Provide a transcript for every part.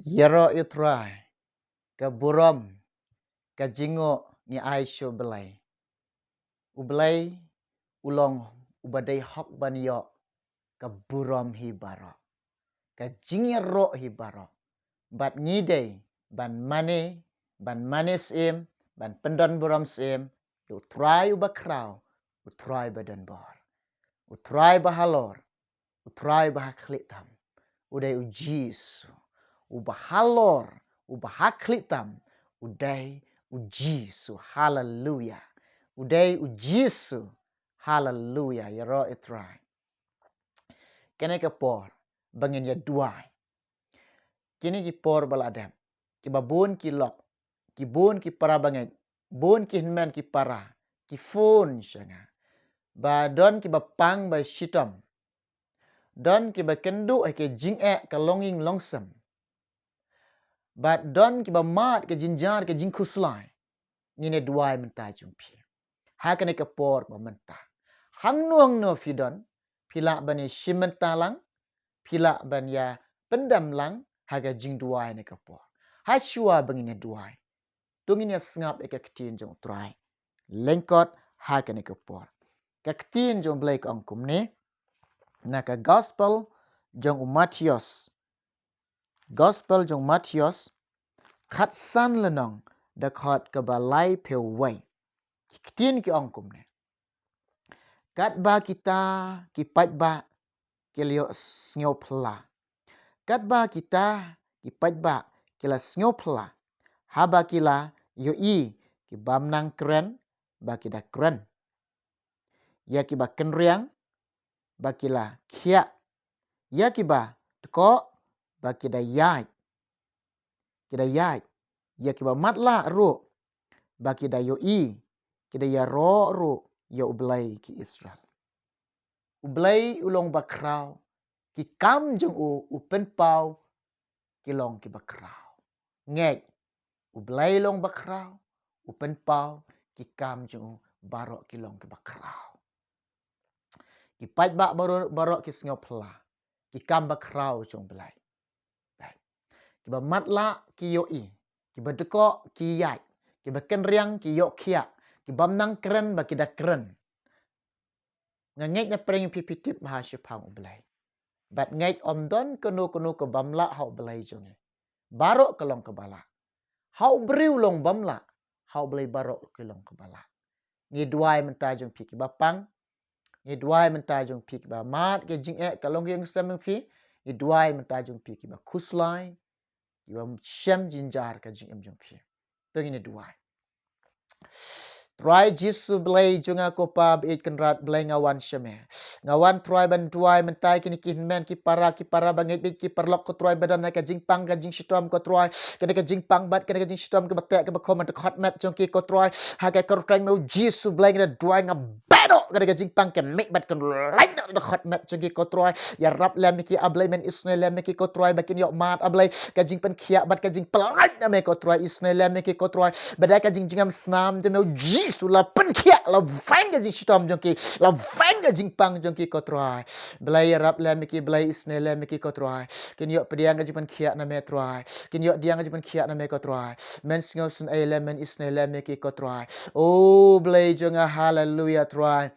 Yero itrai, ke buram, ke jingok ni aisyo belai. Ubelai ulong ubadai hok banyo ke buram hi baro. Ke jingero hi baro. Bat ngidei ban mane sim, ban pendon buram sim, utrai ubakrau, utrai badan bor. Utrai bahalor, utrai bahaklitam. Udai ujisu, ubahalor, ubahaklitam, udai ujisu, haleluya. Udai ujisu, haleluya, yaro itrai. Kene ke por, bangin ya duai. Kini ki por baladam, ki babun ki lok, ki bun ki para bangin, bun ki hinman ki para, ki fun syanga. Ba don ki bapang ba shitam, don ki bakendu ke jing'e ke longing longsam. But don ki ba mat ke jinjar ke jingkuslai. Ngine duai mentah jumpi. Hakane ke por ba mentah. Hang nuang no fidon. Pila ban ya shimenta lang. Pila ban ya pendam lang. Haga jing duai ne ke por. Hasua bangine duai. Tungin ya sengap ke ketin jong trai. Lengkot hakane ke por. Ke ketin jong belai ke angkum ni. Naka gospel jong Matius. Gospel jong Matius. Khat san lenong da khot ke balai pe wai. Ketin ki angkum ne. Kat ba kita ki pat ba ki lio snyo pla. Kat ba kita ki pat ba ki la snyo pla. Haba kila yo i ki bam nang keren ba ki da keren. Ya ki ba kenriang ba ki la kia. Ya ki ba teko ba ki da yai. Ki da yai. Ya ki ba matla ro ba ki da yo i. Ki da ya ro ya ublai ki Israel. Ublai ulong bakrau. Ki kam jeng u pen pau. Ki long ki bakrau. Ngek. Ublai long bakrau. U pen pau. Ki kam jeng u barok ki long ki bakrau. Ki pat bak barok ki sengau pela. Ki kam bakrau jeng belai. Ki ba matla ki yo i. Ki ba dekok ki yai. Ki ba kenriang ki yo kia. Ki bam nang keren ba ki da keren. Ngek na pering pipitip mahasipang ublai. Bat ngek om don kenu ke bamla hau belai jonge. Barok ke long ke bala. Hau beriu long bamla. Hau belai barok ke long ke bala. Ni duai mentah jong pi ki bapang. Ni duai mentah jong pi ki ba mat ke jing ke long yang semeng fi. Ni duai mentah jong pi ki ba kuslai. Ki ba syam jinjar ke jing jong pi. Tu ni duai. Try Jisu belai junga ko pa beit kenrat belai ngawan syame. Ngawan try ban duai mentai kini men ki para bangit bit ki perlok ko try badan ka jingpang ka jing shitom ko try kene ka jingpang bat kene ka jing shitom ke batek ke bakom de hot mat jong ki ko try ha ka ko try mau Jisu belai ngada duai nga bedo kene ka jingpang ke mek bat kan lain de hot mat jong ki ko try ya rap lam ki ablai men Israel lam ki ko try bakin yok mat ablai ka jingpan kia bat ka jing pelait na me ko try Israel lam ki ko try badai ka jing jingam snam de mau Jisu la pen kia la vain ka jing shitom jong ki la vain ka jingpang jong ki ko try belai rap lam ki belai Israel lam ki ko try kin yok pediang ka jingpan kia na me try kin yok diang ka jingpan kia na me ko try men singau sun ai lam men Israel lam ki ko try oh belai jonga hallelujah try.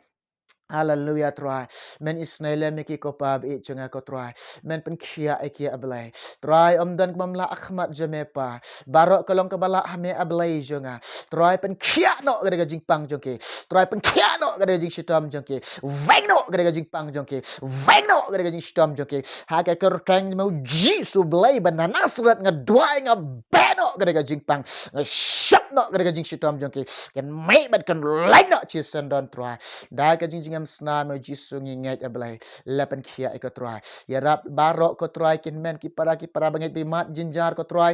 Hallelujah try. Men Israel meki ko pab i chunga ko try. Men pen kia ablay. Try dan kemamla akhmat jamepa. Barok kolong kebala hame ablay junga. Try pen kia no gada jingpang jongki. Try pen kia no gada jing shitam jongki. Veng no gada jingpang jongki. Veng no gada jing shitam jongki. Haka kertang mau jisu blay banana surat ngadwai ngabeno gada jingpang. Ngashap no gada jing shitam jongki. Kan mai bat kan lain no chisen don try. Dai ka jing sna me Jisu nginget ablay lepen kia ko try ya rap barok ko try kin men ki para bangit bi mat jinjar ko try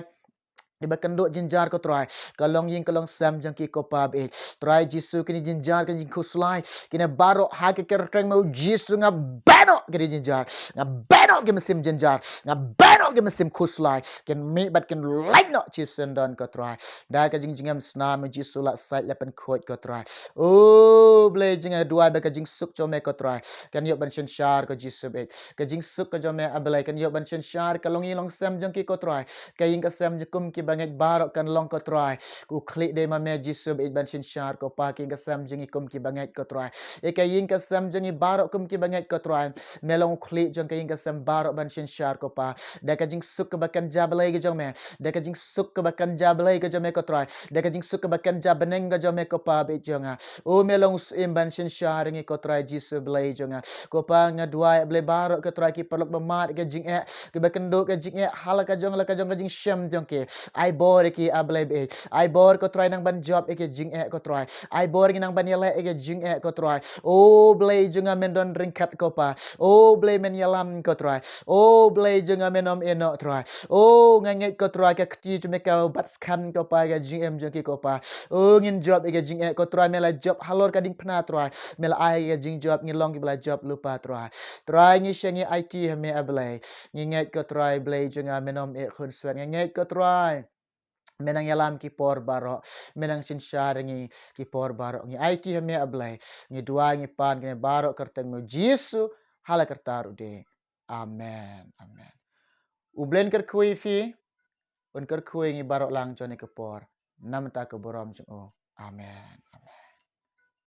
Iba kenduk jinjar ko try. Kalong yin kalong sam jang ki ko pa be. Try jisu kini jinjar kan jing kuslai. Kini baro ha ke kerteng mau jisu nga beno kini jinjar. Nga beno ke mesim jinjar. Nga beno ke mesim kuslai. Ken me bat ken like no jisen don ko try. Da ka jing jingam sna me jisu la sait lepen kot ko try. Oh ble jing dua ba ka jing suk cho me ko try. Kan yo ban shen shar ko jisu be. Ka jing suk ko jo me ablai kan yo ban shen shar kalong yin long sam jang ki ko try. Kayin ka sam jukum ki banget barok kan long ko try. Ku klik de ma me jisub it ban shin shar ko pa kin ka sam jengi kum ki banget ko try. E kayin ka sam jengi barok kum ki banget ko try. Melong klik jong kayin ka sam barok ban shin shar ko pa. Da ka jing suk ka bakan jablay ke jong me. Da ka jing suk ka bakan jablay ke jong me ko try. Da ka jing suk ka bakan jabeneng ke jong me ko pa be jonga. O melong sim ban shin shar ngi ko try jisub lay jonga. Ko pa nga dua ble barok ko try ki perlok bemat ke jing e. Ke bakenduk ke jing e hal ka jong ka jing shem jong ke ai bor ki ablay be ai bor ko try nang ban job ke jing e ko try ai bor ngi nang ban yele ke jing e ko try o blay junga men don ringkat ko pa o blay men yalam ko try o blay junga menom eno try o nganget ko try ke kti tu me ka bat skam ko pa ke jing em jong ki ko pa o ngin job ke jing e ko try mela job halor ka ding pna try mela ai ke jing job ngi long ki bla job lupa try ngi shengi IT me ablay nginget ko try blay junga menom e khun swat nginget ko try menang yalam ki por baro menang sin syar ngi ki por baro ngi IT me ablay ngi dua ngi pan ngi baro kerteng mo Jesu hala kertaru de amen amen ublen ker kui fi un ker kui ngi baro lang jone ke por nam ta ke borom jong o amen amen